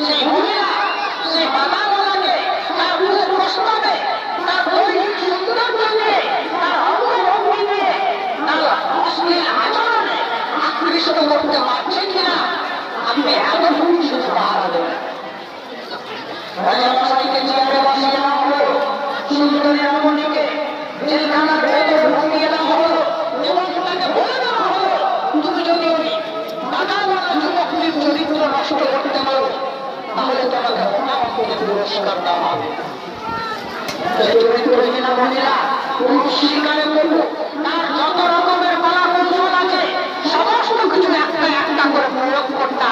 সেই মহিলা সেই বাধাগুলোকে তার মুখের প্রস্তাবে তার দৈহিক সৌন্দর্য নিয়ে তার অঙ্গভঙ্গি নিয়ে তার অশ্লীল আচরণে আকৃষ্ট করতে পারছে কিনা আপনি এতটুকু শুধু পাহারা দেবেন। রাজামশাইকে চেয়ারে বসিয়ে দেওয়া হলো, সুন্দরী রমণীকে জেলখানার ভেতর ঢুকিয়ে দেওয়া হলো এবং তাকে বলে দেওয়া হলো, তুমি যদি ওই বাধাওয়ালা যুবকটির চরিত্র নষ্ট করতে পারো তাহলে তোমাকে অনাবশ্যক পুরস্কার দেওয়া হবে। সেই চরিত্রহীনা মহিলা পুরুষ শিকারে করবো, তার যত রকমের কলা কৌশল আছে সমস্ত কিছু একটা একটা করে প্রয়োগ করতে